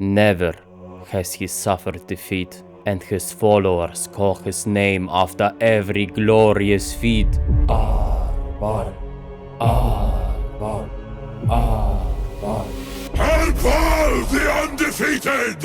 Never has he suffered defeat, and his followers call his name after every glorious feat. Arbaal, Arbaal, Arbaal. Arbaal the Undefeated!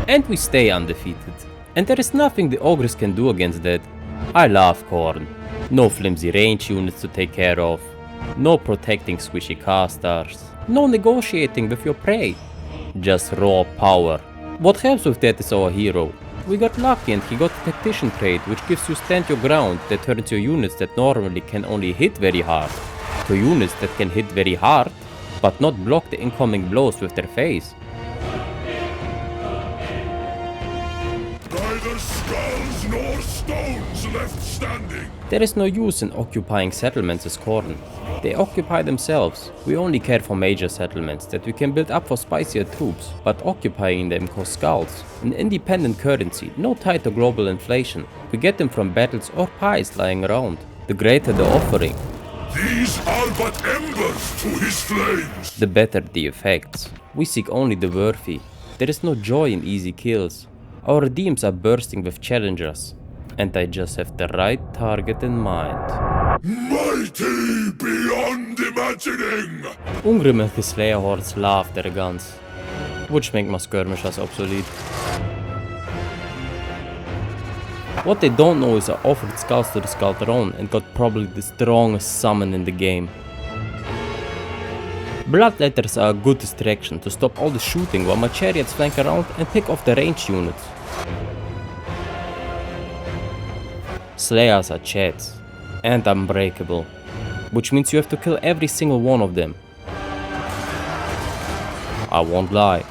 And we stay undefeated. And there is nothing the ogres can do against that. I love Khorne. No flimsy range units to take care of. No protecting squishy casters. No negotiating with your prey. Just raw power. What helps with that is our hero. We got lucky and he got a tactician trait which gives you stand your ground that turns your units that normally can only hit very hard to units that can hit very hard but not block the incoming blows with their face. Neither skulls nor stones left standing. There is no use in occupying settlements as Khorne. They occupy themselves. We only care for major settlements that we can build up for spicier troops, but occupying them costs skulls. An independent currency, no tie to global inflation. We get them from battles or pies lying around. The greater the offering, These are but embers to his flames. the better the effects. We seek only the worthy. There is no joy in easy kills. Our redeems are bursting with challengers, and I just have the right target in mind. Mighty beyond imagining. Ungrim and his Slayer hordes love their guns, which make my skirmishers obsolete. What they don't know is I offered skulls to the Skulldron and got probably the strongest summon in the game. Bloodletters are a good distraction to stop all the shooting while my chariots flank around and pick off the ranged units. Slayers are chads and unbreakable, which means you have to kill every single one of them. I won't lie,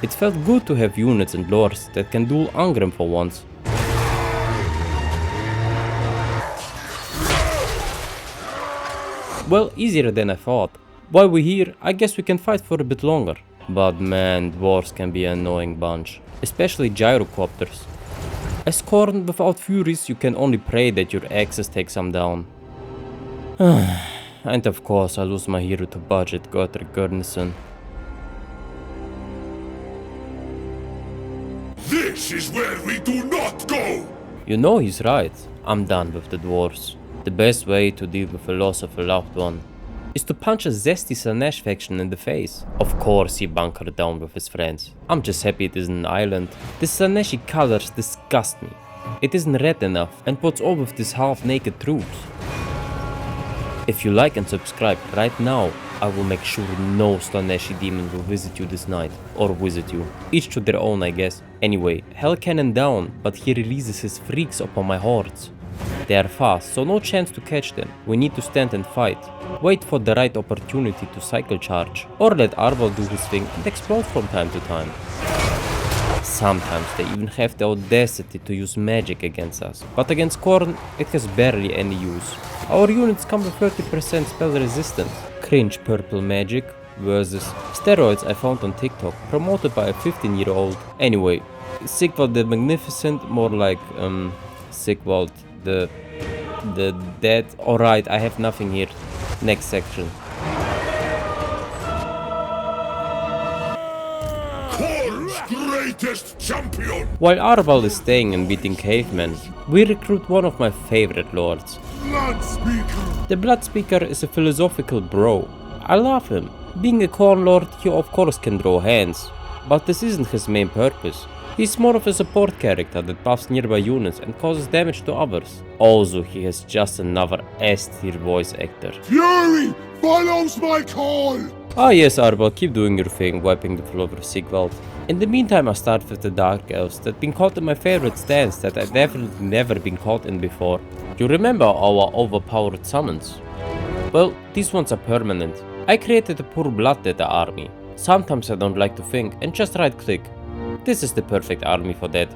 it felt good to have units and lords that can duel Ungrim for once. Well, easier than I thought. While we're here, I guess we can fight for a bit longer. But man, dwarves can be an annoying bunch, especially gyrocopters. As Khorne without furies, you can only pray that your axes take some down. And of course I lose my hero to budget Godric Gurnison. This is where we do not go. You know he's right, I'm done with the dwarves. The best way to deal with the loss of a loved one is to punch a zesty Slaanesh faction in the face. Of course he bunkered down with his friends. I'm just happy it isn't an island. The Slaaneshi colors disgust me. It isn't red enough, and what's all with these half-naked troops? If you like and subscribe right now, I will make sure no Slaaneshi demon will visit you this night. Or visit you. Each to their own, I guess. Anyway, hell cannon down, but he releases his freaks upon my hordes. They are fast, so no chance to catch them. We need to stand and fight. Wait for the right opportunity to cycle charge. Or let Arbaal do his thing and explode from time to time. Sometimes they even have the audacity to use magic against us. But against Khorne, it has barely any use. Our units come with 30% spell resistance. Cringe purple magic versus steroids I found on TikTok, promoted by a 15-year-old. Anyway, Sigvald the Magnificent, more like Sigvald the dead. Alright, I have nothing here. Next section. Khorne's greatest champion. While Arbaal is staying and beating cavemen, we recruit one of my favorite lords. Bloodspeaker. The Bloodspeaker is a philosophical bro. I love him. Being a Khorne lord, he of course can draw hands, but this isn't his main purpose. He's more of a support character that buffs nearby units and causes damage to others. Also, he has just another S-tier voice actor. Fury follows my call. Ah yes, Arbaal, keep doing your thing, wiping the floor with Sigvald. In the meantime, I start with the Dark Elves that been caught in my favorite stance that I've definitely never been caught in before. You remember our overpowered summons? Well, these ones are permanent. I created a poor Bloodletter army. Sometimes I don't like to think and just right click. This is the perfect army for that.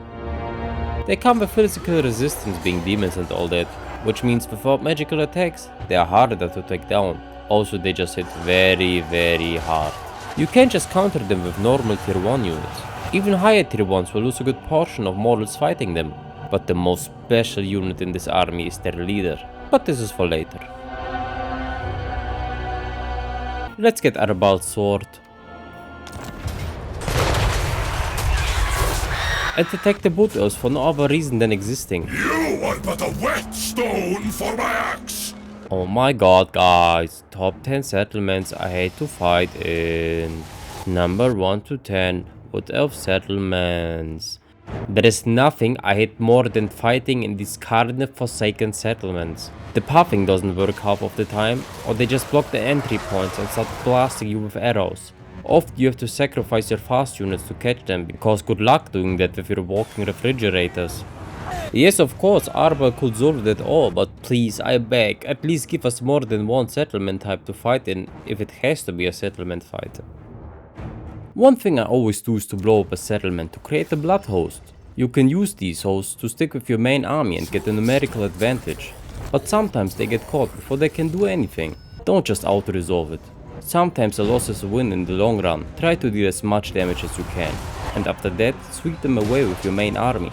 They come with physical resistance being demons and all that, which means without magical attacks, they are harder to take down. Also, they just hit very hard. You can't just counter them with normal tier 1 units. Even higher tier 1s will lose a good portion of mortals fighting them. But the most special unit in this army is their leader. But this is for later. Let's get Arbaal's sword. And attack the Wood Elves for no other reason than existing. You are but a whetstone for my axe. Oh my god, guys. Top 10 settlements I hate to fight in. Number 1 to 10. Wood Elf settlements. There is nothing I hate more than fighting in these carnivore forsaken settlements. The pathing doesn't work half of the time, or they just block the entry points and start blasting you with arrows. Often you have to sacrifice your fast units to catch them, because good luck doing that with your walking refrigerators. Yes, of course, Arbaal could solve that all, but please, I beg, at least give us more than one settlement type to fight in, if it has to be a settlement fight. One thing I always do is to blow up a settlement to create a blood host. You can use these hosts to stick with your main army and get a numerical advantage. But sometimes they get caught before they can do anything. Don't just auto-resolve it. Sometimes a loss is a win in the long run. Try to deal as much damage as you can. And after that, sweep them away with your main army.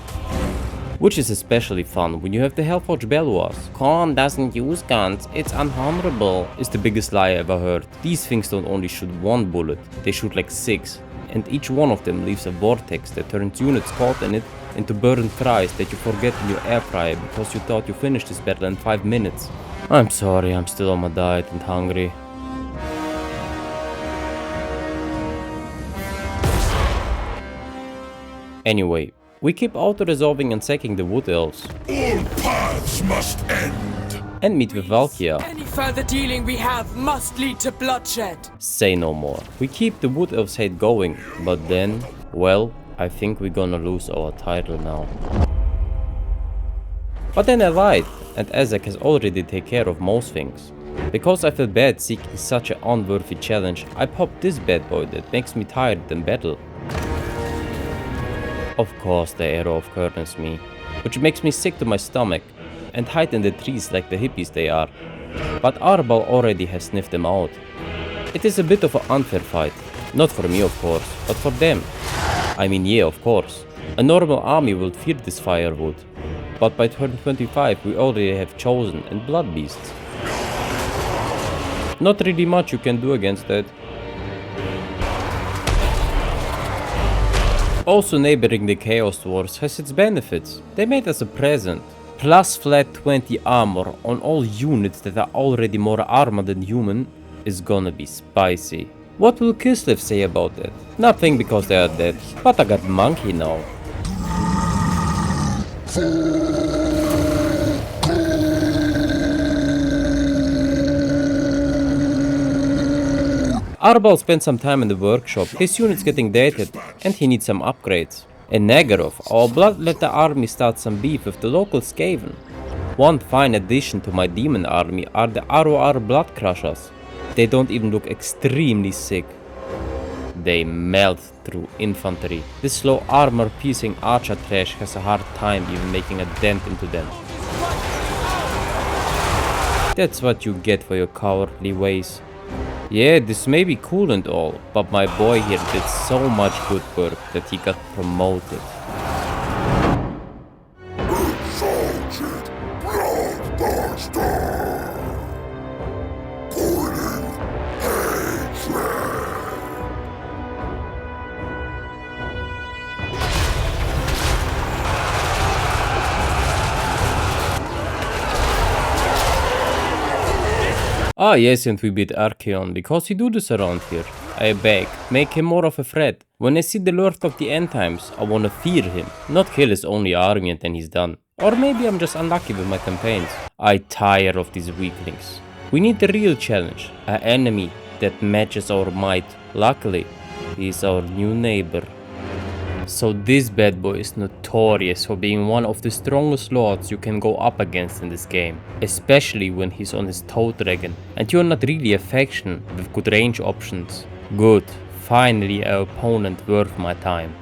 Which is especially fun when you have the Hellforge Bellows. Khorne doesn't use guns, it's unhonorable, is the biggest lie I ever heard. These things don't only shoot one bullet, they shoot like 6. And each one of them leaves a vortex that turns units caught in it into burnt fries that you forget in your air fryer because you thought you finished this battle in 5 minutes. I'm sorry, I'm still on my diet and hungry. Anyway, we keep auto-resolving and sacking the Wood Elves. All paths must end. And meet with Valkyria. Any further dealing we have must lead to bloodshed. Say no more. We keep the Wood Elves hate going, but then, well, I think we're gonna lose our title now. But then I lied, and Ezek has already taken care of most things. Because I feel bad seeking such an unworthy challenge, I popped this bad boy that makes me tired in battle. Of course the arrow of Khorne's me, which makes me sick to my stomach, and hide in the trees like the hippies they are. But Arbaal already has sniffed them out. It is a bit of an unfair fight, not for me of course, but for them. I mean yeah, of course. A normal army will fear this firewood, but by turn 25 we already have Chosen and Blood Beasts. Not really much you can do against that. Also neighboring the Chaos Dwarves has its benefits. They made us a present. Plus flat 20 armor on all units that are already more armored than human is gonna be spicy. What will Kislev say about that? Nothing because they are dead, but I got Monkey now. Arbaal spent some time in the workshop, his unit's getting dated, and he needs some upgrades. In Nagorov, our Bloodletter army starts some beef with the local Skaven. One fine addition to my demon army are the ROR Blood Crushers. They don't even look extremely sick. They melt through infantry. This slow armor-piercing archer trash has a hard time even making a dent into them. That's what you get for your cowardly ways. Yeah, this may be cool and all, but my boy here did so much good work that he got promoted. Exalted Bloodbuster. Burning hatred. Ah yes, and we beat Archeon, because he do this around here. I beg, make him more of a threat. When I see the Lord of the End Times, I wanna fear him, not kill his only army and then he's done. Or maybe I'm just unlucky with my campaigns. I tire of these weaklings. We need the real challenge, an enemy that matches our might. Luckily, he is our new neighbor. So this bad boy is notorious for being one of the strongest lords you can go up against in this game. Especially when he's on his tow dragon and you're not really a faction with good range options. Good, finally an opponent worth my time.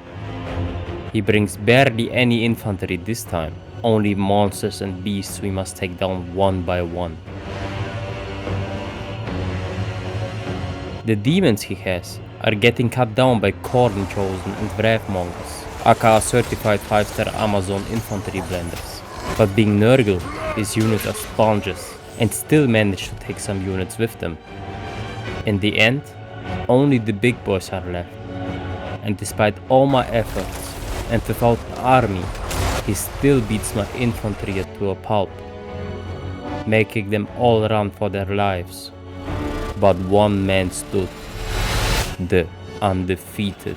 He brings barely any infantry this time. Only monsters and beasts we must take down one by one. The demons he has are getting cut down by Khorne Chosen and Wrathmongers, aka certified 5-star Amazon infantry blenders. But being Nurgle, his units are sponges, and still manage to take some units with them. In the end, only the big boys are left. And despite all my efforts, and without an army, he still beats my infantry to a pulp, making them all run for their lives. But one man stood, the Undefeated.